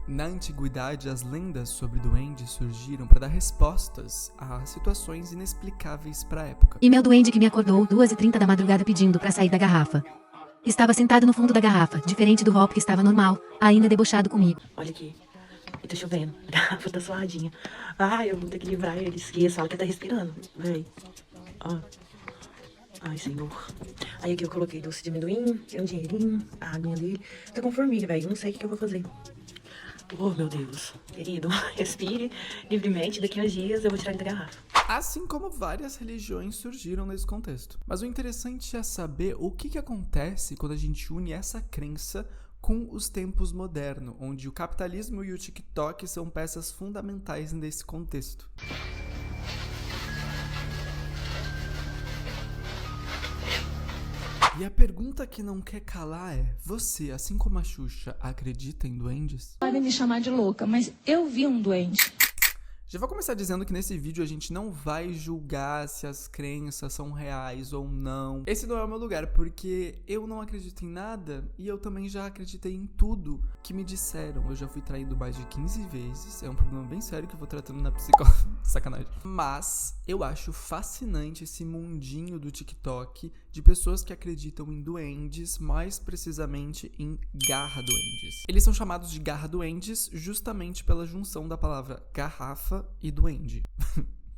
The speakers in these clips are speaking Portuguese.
Na antiguidade, as lendas sobre duendes surgiram para dar respostas a situações inexplicáveis para a época. E meu duende que me acordou 2h30 da madrugada pedindo para sair da garrafa. Estava sentado no fundo da garrafa, diferente do Hop que estava normal, ainda debochado comigo. Olha aqui, e tá chovendo, a garrafa tá suadinha. Ai, eu vou ter que livrar ele, esqueça, fala que tá respirando, véi. Ó. Ai, senhor. Aí aqui eu coloquei doce de amendoim, tem um dinheirinho, a aguinha dele. Tá com formiga, velho, não sei o que eu vou fazer. Oh, meu Deus. Querido, respire livremente, daqui a uns dias eu vou tirar ele da garrafa. Assim como várias religiões surgiram nesse contexto. Mas o interessante é saber o que acontece quando a gente une essa crença com os tempos modernos, onde o capitalismo e o TikTok são peças fundamentais nesse contexto. E a pergunta que não quer calar é: você, assim como a Xuxa, acredita em duendes? Podem me chamar de louca, mas eu vi um duende. Já vou começar dizendo que nesse vídeo a gente não vai julgar se as crenças são reais ou não. Esse não é o meu lugar, porque eu não acredito em nada e eu também já acreditei em tudo que me disseram. Eu já fui traído mais de 15 vezes, é um problema bem sério que eu vou tratando na psicóloga. Sacanagem. Mas eu acho fascinante esse mundinho do TikTok de pessoas que acreditam em duendes, mais precisamente em garra-duendes. Eles são chamados de garra-duendes justamente pela junção da palavra garrafa e duende.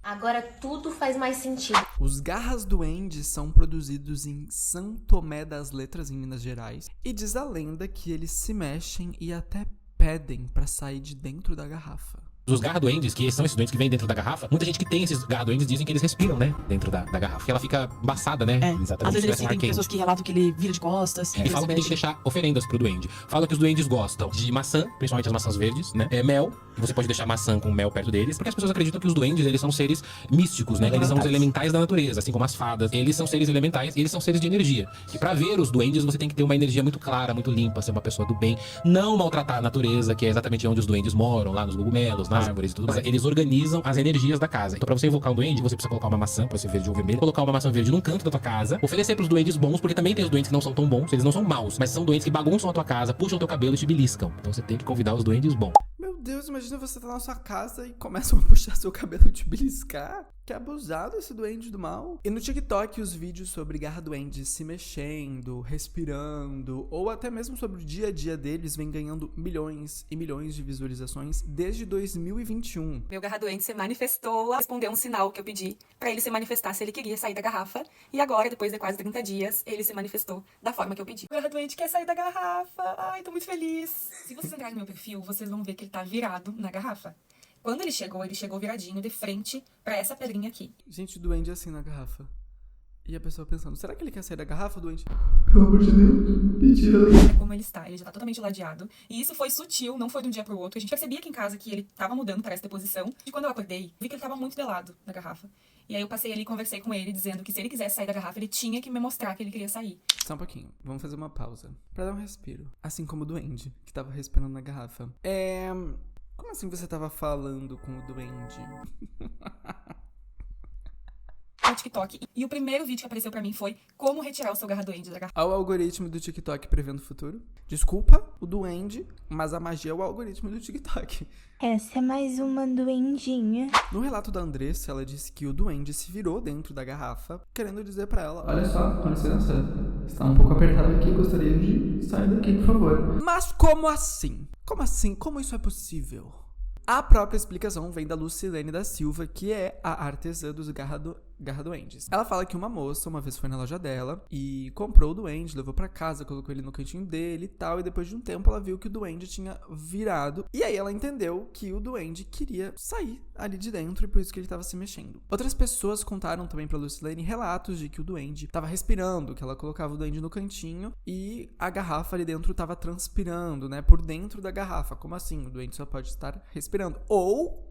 Agora tudo faz mais sentido. Os garras-duendes são produzidos em São Tomé das Letras, em Minas Gerais, e diz a lenda que eles se mexem e até pedem pra sair de dentro da garrafa. Os garra-duendes, que são esses duendes que vêm dentro da garrafa, muita gente que tem esses garra-duendes dizem que eles respiram, né? Dentro da garrafa. Que ela fica embaçada, né? Exatamente. Às vezes tem pessoas que relatam que ele vira de costas. E falam que tem que deixar oferendas pro duende. Falam que os duendes gostam de maçã, principalmente as maçãs verdes, né? Mel. Você pode deixar maçã com mel perto deles. Porque as pessoas acreditam que os duendes, eles são seres místicos, né? Eles são os elementais da natureza, assim como as fadas. Eles são seres elementais e eles são seres de energia. E pra ver os duendes, você tem que ter uma energia muito clara, muito limpa, ser uma pessoa do bem. Não maltratar a natureza, que é exatamente onde os duendes moram, lá nos cogumelos, nas árvores e tudo mais. Eles organizam as energias da casa. Então, pra você invocar um duende, você precisa colocar uma maçã, pode ser verde ou vermelha, colocar uma maçã verde num canto da tua casa, oferecer pros duendes bons, porque também tem os duendes que não são tão bons, eles não são maus, mas são duendes que bagunçam a tua casa, puxam o teu cabelo e te beliscam. Então você tem que convidar os duendes bons. Meu Deus, imagina você tá na sua casa e começam a puxar seu cabelo e te beliscar. Que abusado esse duende do mal. E no TikTok, os vídeos sobre garra-duendes se mexendo, respirando, ou até mesmo sobre o dia a dia deles vem ganhando milhões e milhões de visualizações desde 2021. Meu garra-duende se manifestou, respondeu um sinal que eu pedi pra ele se manifestar se ele queria sair da garrafa. E agora, depois de quase 30 dias, ele se manifestou da forma que eu pedi. O garra-duende quer sair da garrafa. Ai, tô muito feliz. Se vocês entrarem no meu perfil, vocês vão ver que ele tá virado na garrafa. Quando ele chegou viradinho de frente pra essa pedrinha aqui. Gente, o duende é assim na garrafa. E a pessoa pensando, será que ele quer sair da garrafa, duende? Pelo amor de Deus, me tira daí. É como ele está, ele já tá totalmente ladeado. E isso foi sutil, não foi de um dia pro outro. A gente percebia aqui em casa que ele tava mudando para essa posição. E quando eu acordei, vi que ele tava muito de lado na garrafa. E aí eu passei ali e conversei com ele, dizendo que se ele quisesse sair da garrafa, ele tinha que me mostrar que ele queria sair. Só um pouquinho, vamos fazer uma pausa. Pra dar um respiro. Assim como o duende, que tava respirando na garrafa. Como assim você tava falando com o duende? No TikTok. E o primeiro vídeo que apareceu pra mim foi como retirar o seu garra-duende da garrafa. Olha o algoritmo do TikTok prevendo o futuro. Desculpa o duende, mas a magia é o algoritmo do TikTok. Essa é mais uma duendinha. No relato da Andressa, ela disse que o duende se virou dentro da garrafa, querendo dizer pra ela: olha só, com licença, está um pouco apertado aqui, gostaria de sair daqui, por favor. Mas como assim? Como assim? Como isso é possível? A própria explicação vem da Lucilene da Silva, que é a artesã dos garra-duendes. Ela fala que uma moça uma vez foi na loja dela e comprou o duende, levou pra casa, colocou ele no cantinho dele e tal, e depois de um tempo ela viu que o duende tinha virado, e aí ela entendeu que o duende queria sair ali de dentro e por isso que ele tava se mexendo. Outras pessoas contaram também pra Lucilene relatos de que o duende tava respirando, que ela colocava o duende no cantinho e a garrafa ali dentro tava transpirando, né, por dentro da garrafa. Como assim? O duende só pode estar respirando. Ou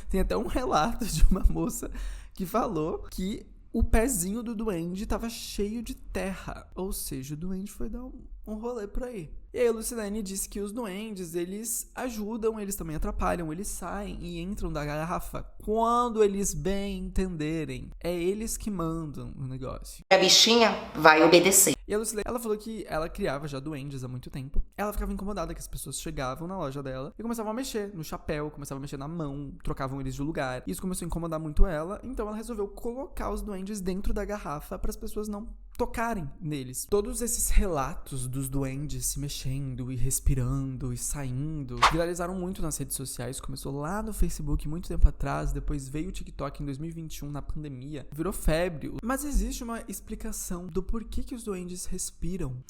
tem até um relato de uma moça que falou que o pezinho do duende tava cheio de terra. Ou seja, o duende foi dar um rolê por aí. E aí a Lucilene disse que os duendes, eles ajudam, eles também atrapalham, eles saem e entram da garrafa quando eles bem entenderem. É eles que mandam o negócio. A bichinha vai obedecer. E a Lucilene, ela falou que ela criava já duendes há muito tempo. Ela ficava incomodada que as pessoas chegavam na loja dela e começavam a mexer no chapéu, começavam a mexer na mão, trocavam eles de lugar. Isso começou a incomodar muito ela, então ela resolveu colocar os duendes dentro da garrafa para as pessoas não tocarem neles. Todos esses relatos dos duendes se mexendo e respirando e saindo viralizaram muito nas redes sociais. Começou lá no Facebook muito tempo atrás, depois veio o TikTok em 2021 na pandemia, virou febre. Mas existe uma explicação do porquê que os duendes respiram.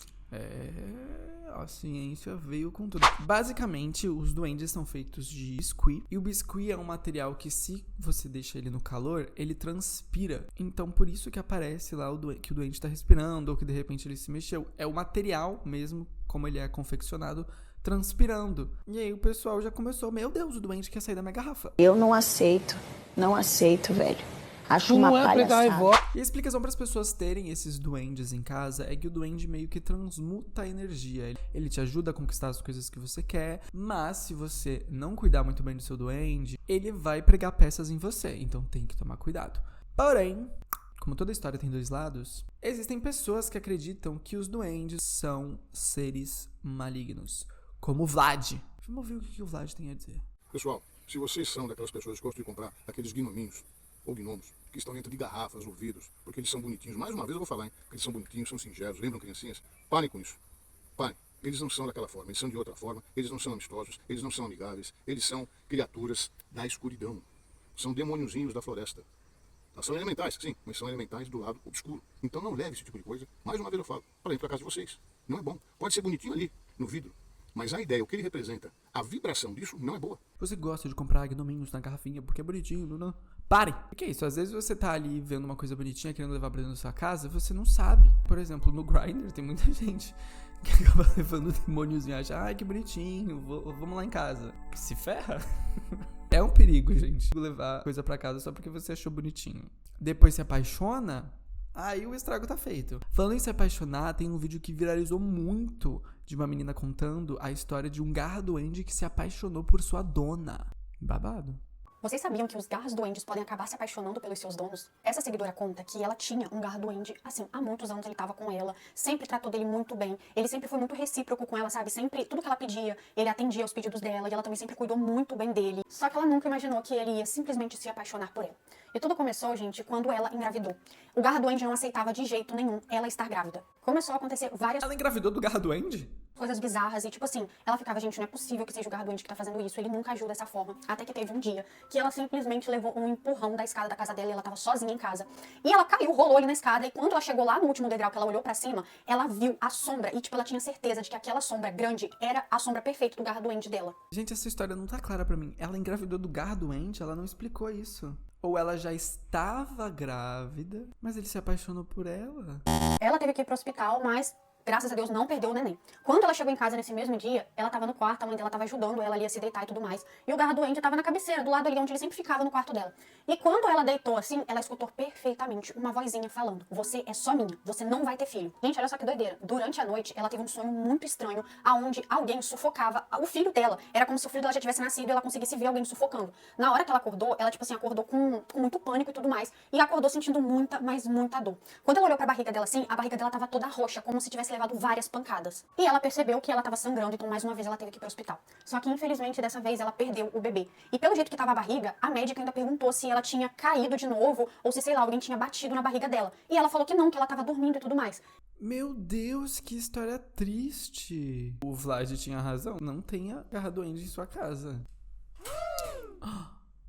A ciência veio com tudo. Basicamente, os duendes são feitos de biscuit. E o biscuit é um material que, se você deixa ele no calor, ele transpira. Então, por isso que aparece lá que o duende tá respirando, ou que de repente ele se mexeu. É o material mesmo, como ele é confeccionado, transpirando. E aí o pessoal já começou, meu Deus, o duende quer sair da minha garrafa. Eu não aceito, velho. Acho uma palhaçada. E a explicação para as pessoas terem esses duendes em casa é que o duende meio que transmuta a energia. Ele te ajuda a conquistar as coisas que você quer, mas se você não cuidar muito bem do seu duende, ele vai pregar peças em você. Então tem que tomar cuidado. Porém, como toda história tem dois lados, existem pessoas que acreditam que os duendes são seres malignos, como o Vlad. Vamos ver o que o Vlad tem a dizer. Pessoal, se vocês são daquelas pessoas que gostam de comprar aqueles gnominhos ou gnomos que estão dentro de garrafas ou vidros, porque eles são bonitinhos, mais uma vez eu vou falar, hein? Eles são bonitinhos, são singelos, lembram criancinhas? Parem com isso. Parem. Eles não são daquela forma, eles são de outra forma, eles não são amistosos, eles não são amigáveis, eles são criaturas da escuridão. São demôniozinhos da floresta. São elementais, sim, mas são elementais do lado obscuro. Então não leve esse tipo de coisa, mais uma vez eu falo, para dentro da casa de vocês. Não é bom. Pode ser bonitinho ali, no vidro, mas a ideia, o que ele representa, a vibração disso não é boa. Você gosta de comprar gnominhos na garrafinha porque é bonitinho, não? Parem! O que é isso? Às vezes você tá ali vendo uma coisa bonitinha, querendo levar pra dentro da sua casa, você não sabe. Por exemplo, no Grindr tem muita gente que acaba levando o demôniozinho e acha, ai, que bonitinho, vamos lá em casa. Se ferra. É um perigo, gente, levar coisa pra casa só porque você achou bonitinho. Depois se apaixona, aí o estrago tá feito. Falando em se apaixonar, tem um vídeo que viralizou muito de uma menina contando a história de um garra-duende que se apaixonou por sua dona. Babado. Vocês sabiam que os garras-duendes podem acabar se apaixonando pelos seus donos? Essa seguidora conta que ela tinha um garra-duende, assim, há muitos anos ele tava com ela, sempre tratou dele muito bem, ele sempre foi muito recíproco com ela, sabe? Sempre, tudo que ela pedia, ele atendia aos pedidos dela e ela também sempre cuidou muito bem dele. Só que ela nunca imaginou que ele ia simplesmente se apaixonar por ela. E tudo começou, gente, quando ela engravidou. O garra-duende não aceitava de jeito nenhum ela estar grávida. Começou a acontecer várias... Ela engravidou do garra-duende? Coisas bizarras e, tipo assim, ela ficava, gente, não é possível que seja o garra-duende que tá fazendo isso, ele nunca agiu dessa forma. Até que teve um dia que ela simplesmente levou um empurrão da escada da casa dela e ela tava sozinha em casa. E ela caiu, rolou ali na escada e quando ela chegou lá no último degrau que ela olhou pra cima, ela viu a sombra e, tipo, ela tinha certeza de que aquela sombra grande era a sombra perfeita do garra-duende dela. Gente, essa história não tá clara pra mim. Ela engravidou do garra-duende? Ela não explicou isso. Ou ela já estava grávida, mas ele se apaixonou por ela? Ela teve que ir pro hospital, mas... graças a Deus, não perdeu o neném. Quando ela chegou em casa nesse mesmo dia, ela tava no quarto, a mãe dela tava ajudando ela ali a se deitar e tudo mais. E o garra-duende tava na cabeceira, do lado ali onde ele sempre ficava no quarto dela. E quando ela deitou assim, ela escutou perfeitamente uma vozinha falando: você é só minha, você não vai ter filho. Gente, olha só que doideira. Durante a noite, ela teve um sonho muito estranho, aonde alguém sufocava o filho dela. Era como se o filho dela já tivesse nascido e ela conseguisse ver alguém sufocando. Na hora que ela acordou, ela, tipo assim, acordou com muito pânico e tudo mais. E acordou sentindo muita, mas muita dor. Quando ela olhou pra barriga dela assim, a barriga dela tava toda roxa, como se tivesse levado várias pancadas. E ela percebeu que ela tava sangrando, então mais uma vez ela teve que ir pro hospital. Só que infelizmente dessa vez ela perdeu o bebê. E pelo jeito que tava a barriga, a médica ainda perguntou se ela tinha caído de novo ou se, sei lá, alguém tinha batido na barriga dela. E ela falou que não, que ela tava dormindo e tudo mais. Meu Deus, que história triste. O Vlad tinha razão. Não tenha garra-duende em sua casa.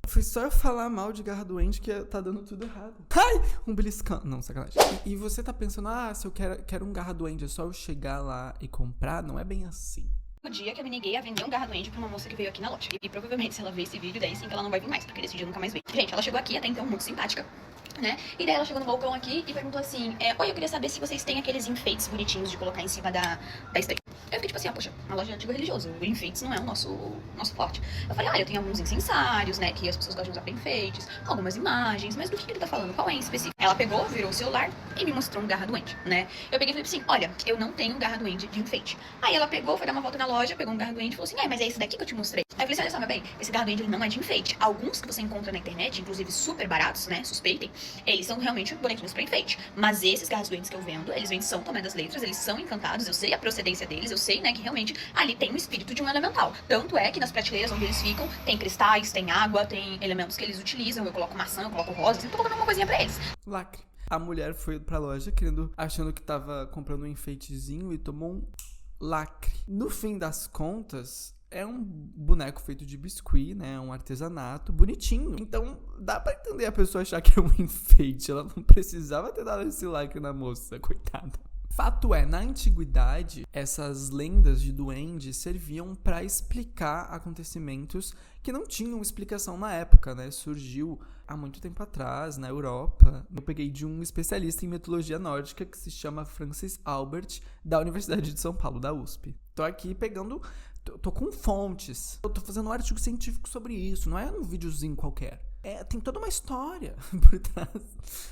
Foi só eu falar mal de garra-duende que tá dando tudo errado. Ai, um beliscão. Não, sacanagem. E você tá pensando, se eu quero um garra-duende, é só eu chegar lá e comprar? Não é bem assim. O dia que eu me neguei a vender um garra-duende pra uma moça que veio aqui na loja. E provavelmente se ela ver esse vídeo, daí sim que ela não vai vir mais, porque desse dia eu nunca mais veio. Gente, ela chegou aqui até então muito simpática, né? E daí ela chegou no balcão aqui e perguntou assim: oi, eu queria saber se vocês têm aqueles enfeites bonitinhos de colocar em cima da estante. Eu fiquei tipo assim, poxa, uma loja de artigo religioso, o enfeites não é o nosso forte. Eu falei, eu tenho alguns incensários, né, que as pessoas gostam de usar pra enfeites, algumas imagens, mas do que ele tá falando? Qual é em específico? Ela pegou, virou o celular e me mostrou um garra doente, né? Eu peguei e falei assim, olha, eu não tenho um garra doente de enfeite. Aí ela pegou, foi dar uma volta na loja, pegou um garra doente e falou assim, mas é esse daqui que eu te mostrei. Aí eu falei assim, olha só, meu bem, esse garra doente ele não é de enfeite. Alguns que você encontra na internet, inclusive super baratos, né, suspeitem, eles são realmente bonequinhos pra enfeite. Mas esses garras doentes que eu vendo, eles vêm São Tomé das Letras, eles são encantados, eu sei a procedência deles, eu sei, né, que realmente ali tem o espírito de um elemental. Tanto é que nas prateleiras onde eles ficam, tem cristais, tem água, tem elementos que eles utilizam, eu coloco maçã, eu coloco rosa, sempre tô colocando uma coisinha pra eles. Lacre. A mulher foi pra loja achando que tava comprando um enfeitezinho e tomou um lacre. No fim das contas, é um boneco feito de biscuit, né? Um artesanato bonitinho. Então, dá pra entender a pessoa achar que é um enfeite. Ela não precisava ter dado esse lacre na moça, coitada. Fato é, na antiguidade, essas lendas de duendes serviam para explicar acontecimentos que não tinham explicação na época, né? Surgiu há muito tempo atrás, na Europa. Eu peguei de um especialista em mitologia nórdica que se chama Francis Albert, da Universidade de São Paulo, da USP. Tô aqui pegando... Tô com fontes. Eu tô fazendo um artigo científico sobre isso, não é um videozinho qualquer. Tem toda uma história por trás.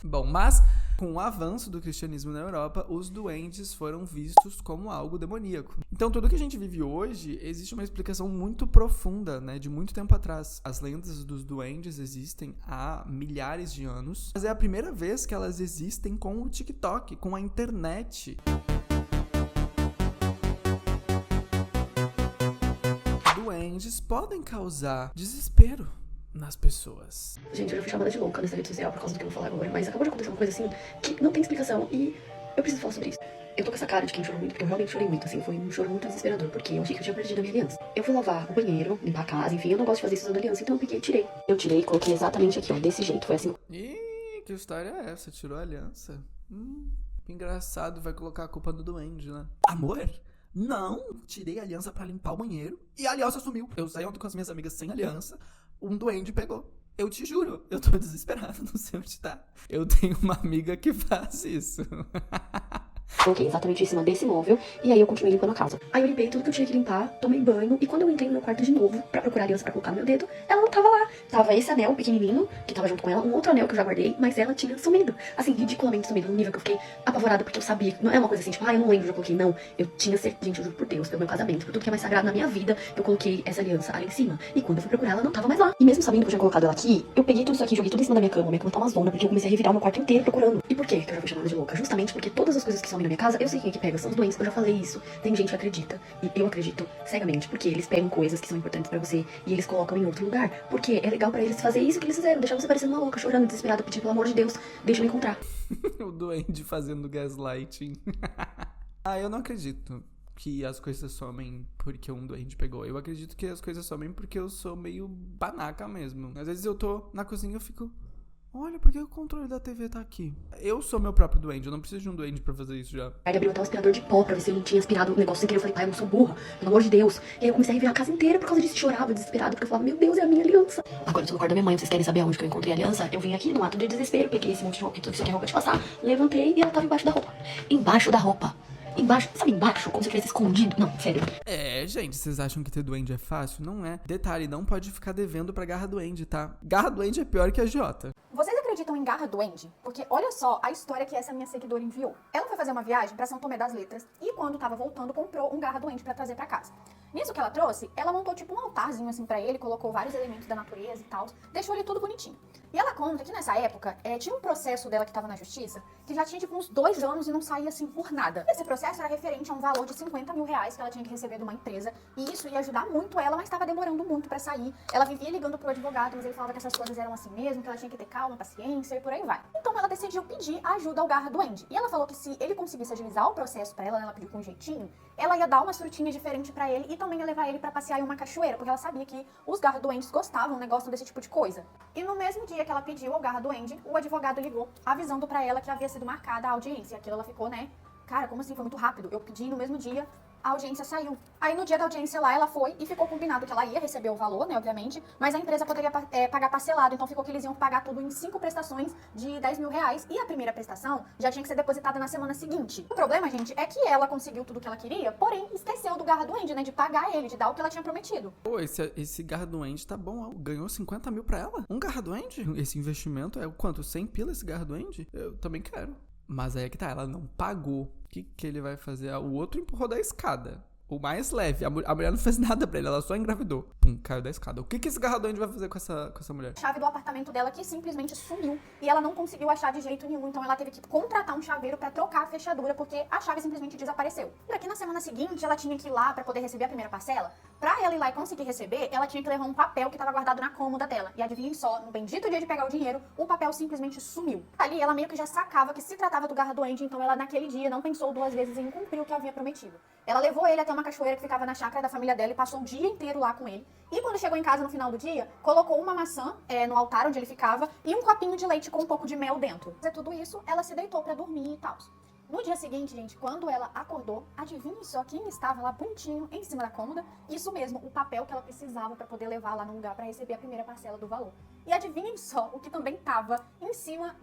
Bom, mas com o avanço do cristianismo na Europa, os duendes foram vistos como algo demoníaco. Então, tudo que a gente vive hoje, existe uma explicação muito profunda, né, de muito tempo atrás. As lendas dos duendes existem há milhares de anos, mas é a primeira vez que elas existem com o TikTok, com a internet. Duendes podem causar desespero nas pessoas. Gente, eu já fui chamada de louca nessa rede social por causa do que eu vou falar agora, mas acabou de acontecer uma coisa assim que não tem explicação e eu preciso falar sobre isso. Eu tô com essa cara de quem chorou muito, porque eu realmente chorei muito, assim, foi um choro muito desesperador, porque eu achei que eu tinha perdido a minha aliança. Eu fui lavar o banheiro, limpar a casa, enfim, eu não gosto de fazer isso usando aliança, então eu peguei e tirei. Eu tirei e coloquei exatamente aqui, ó, desse jeito, foi assim. Ih, que história é essa? Tirou a aliança? Que engraçado, vai colocar a culpa no duende, né? Amor? Não, tirei a aliança pra limpar o banheiro e a aliança sumiu. Eu saí ontem com as minhas amigas sem aliança, um duende pegou. Eu te juro, eu tô desesperado, não sei onde tá. Eu tenho uma amiga que faz isso. Coloquei exatamente em cima desse móvel e aí eu continuei limpando a casa. Aí eu limpei tudo que eu tinha que limpar, tomei banho e quando eu entrei no meu quarto de novo pra procurar a aliança pra colocar no meu dedo, ela não tava lá. Tava esse anel pequenininho, que tava junto com ela, um outro anel que eu já guardei, mas ela tinha sumido. Assim, ridiculamente sumido, num nível que eu fiquei apavorada porque eu sabia. Não é uma coisa assim, tipo, eu não lembro, já coloquei. Não, eu tinha certeza, gente, eu juro por Deus, pelo meu casamento, por tudo que é mais sagrado na minha vida, eu coloquei essa aliança ali em cima. E quando eu fui procurar, ela não tava mais lá. E mesmo sabendo que eu tinha colocado ela aqui, eu peguei tudo isso aqui, joguei tudo em cima da minha cama tá uma zona, porque eu comecei a revirar o meu quarto inteiro procurando. E por que eu já fui chamada de louca? Justamente porque todas as coisas que somem na minha casa, eu sei quem é que pega, são os doentes, eu já falei isso. Tem gente que acredita, e eu acredito cegamente, porque eles pegam coisas que são importantes pra você e eles colocam em outro lugar. Porque é legal pra eles fazer isso que eles fizeram, deixar você parecendo uma louca, chorando, desesperada, pedindo pelo amor de Deus, deixa eu me encontrar. O duende fazendo gaslighting. Eu não acredito que as coisas somem porque um duende pegou. Eu acredito que as coisas somem porque eu sou meio panaca mesmo. Às vezes eu tô na cozinha e eu fico... Olha, por que o controle da TV tá aqui? Eu sou meu próprio duende, eu não preciso de um duende pra fazer isso já. Aí abriu até o aspirador de pó pra ver se eu não tinha aspirado o negócio sem querer. Eu falei, pai, eu não sou burra, pelo amor de Deus. E aí eu comecei a revirar a casa inteira por causa disso. Chorava, desesperada, porque eu falava, meu Deus, é a minha aliança. Agora eu tô no quarto da minha mãe, vocês querem saber aonde que eu encontrei a aliança? Eu vim aqui num ato de desespero, peguei esse monte de roupa, tudo isso aqui é roupa de passar, levantei e ela tava embaixo da roupa. Embaixo da roupa. Embaixo, sabe embaixo? Como se eu tivesse escondido. Não, sério. Gente, vocês acham que ter duende é fácil? Não é. Detalhe, não pode ficar devendo pra garra duende, tá? Garra duende é pior que a agiota. Vocês acreditam em garra duende? Porque olha só a história que essa minha seguidora enviou. Ela foi fazer uma viagem pra São Tomé das Letras e quando tava voltando comprou um garra duende pra trazer pra casa. Nisso que ela trouxe, ela montou tipo um altarzinho assim pra ele, colocou vários elementos da natureza e tal, deixou ele tudo bonitinho. E ela conta que nessa época, tinha um processo dela que tava na justiça, que já tinha tipo uns 2 anos e não saía assim por nada. Esse processo era referente a um valor de 50 mil reais que ela tinha que receber de uma empresa, e isso ia ajudar muito ela, mas tava demorando muito pra sair. Ela vivia ligando pro advogado, mas ele falava que essas coisas eram assim mesmo, que ela tinha que ter calma, paciência e por aí vai. Então ela decidiu pedir ajuda ao garra duende. E ela falou que se ele conseguisse agilizar o processo pra ela, ela pediu com um jeitinho, ela ia dar uma frutinha diferente pra ele e também ia levar ele pra passear em uma cachoeira, porque ela sabia que os garra duendes gostavam, né, gostam desse tipo de coisa. E no mesmo dia que ela pediu ao garra duende, o advogado ligou, avisando pra ela que havia sido marcada a audiência. E aquilo ela ficou, né, cara, como assim? Foi muito rápido. Eu pedi no mesmo dia, a audiência saiu. Aí no dia da audiência lá, ela foi e ficou combinado que ela ia receber o valor, né, obviamente, mas a empresa poderia pagar parcelado, então ficou que eles iam pagar tudo em 5 prestações de 10 mil reais, e a primeira prestação já tinha que ser depositada na semana seguinte. O problema, gente, é que ela conseguiu tudo que ela queria, porém esqueceu do Garra Duende, né, de pagar ele, de dar o que ela tinha prometido. Pô, esse Garra Duende tá bom, ganhou 50 mil pra ela? Um Garra Duende? Esse investimento é o quanto? 100 pila esse Garra Duende? Eu também quero. Mas aí é que tá, ela não pagou. O que ele vai fazer? O outro empurrou da escada. O mais leve. A mulher não fez nada pra ele, ela só engravidou. Pum, caiu da escada. O que esse Garra Duende vai fazer com essa mulher? Chave do apartamento dela que simplesmente sumiu. E ela não conseguiu achar de jeito nenhum. Então ela teve que contratar um chaveiro pra trocar a fechadura, porque a chave simplesmente desapareceu. E aqui na semana seguinte, ela tinha que ir lá pra poder receber a primeira parcela. Pra ela ir lá e conseguir receber, ela tinha que levar um papel que tava guardado na cômoda dela. E adivinhem só, no bendito dia de pegar o dinheiro, o papel simplesmente sumiu. Ali ela meio que já sacava que se tratava do Garra Duende, então ela naquele dia não pensou 2 vezes em cumprir o que havia prometido. Ela levou ele até uma cachoeira que ficava na chácara da família dela e passou o dia inteiro lá com ele. E quando chegou em casa no final do dia, colocou uma maçã no altar onde ele ficava e um copinho de leite com um pouco de mel dentro. Fazer tudo isso, ela se deitou pra dormir e tal. No dia seguinte, gente, quando ela acordou, adivinhem só quem estava lá bonitinho em cima da cômoda? Isso mesmo, o papel que ela precisava para poder levar lá no lugar para receber a primeira parcela do valor. E adivinhem só o que também estava em cima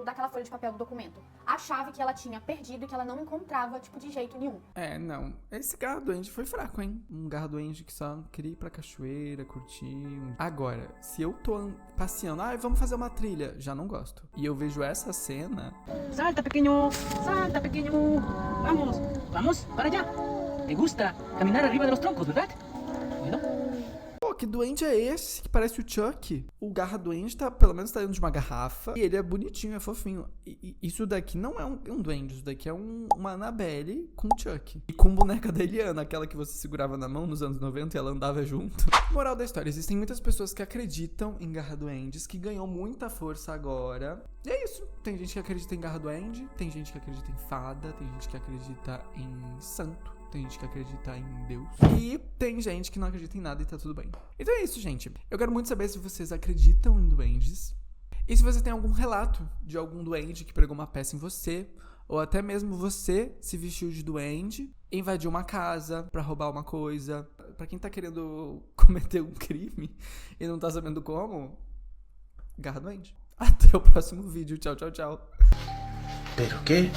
daquela folha de papel do documento. A chave que ela tinha perdido e que ela não encontrava, tipo, de jeito nenhum. Não. Esse Garra Duende foi fraco, hein? Um Garra Duende que só queria ir pra cachoeira, curtir. Agora, se eu tô passeando, vamos fazer uma trilha, já não gosto. E eu vejo essa cena... Salta, pequeño, salta, pequeño. Vamos, vamos, para allá. ¿Te gusta caminar arriba de los troncos, verdad? Bueno. Pô, que duende é esse que parece o Chuck? O Garra Duende pelo menos tá dentro de uma garrafa. E ele é bonitinho, é fofinho. E isso daqui não é um duende, isso daqui é uma Annabelle com o Chuck. E com boneca da Eliana, aquela que você segurava na mão nos anos 90 e ela andava junto. Moral da história, existem muitas pessoas que acreditam em Garra Duendes, que ganhou muita força agora. E é isso. Tem gente que acredita em Garra Duende, tem gente que acredita em fada, tem gente que acredita em santo. Tem gente que acredita em Deus. E tem gente que não acredita em nada e tá tudo bem. Então é isso, gente. Eu quero muito saber se vocês acreditam em duendes. E se você tem algum relato de algum duende que pregou uma peça em você. Ou até mesmo você se vestiu de duende, invadiu uma casa pra roubar uma coisa. Pra quem tá querendo cometer um crime e não tá sabendo como, Garra Duende. Até o próximo vídeo. Tchau, tchau, tchau. ¿Pero qué?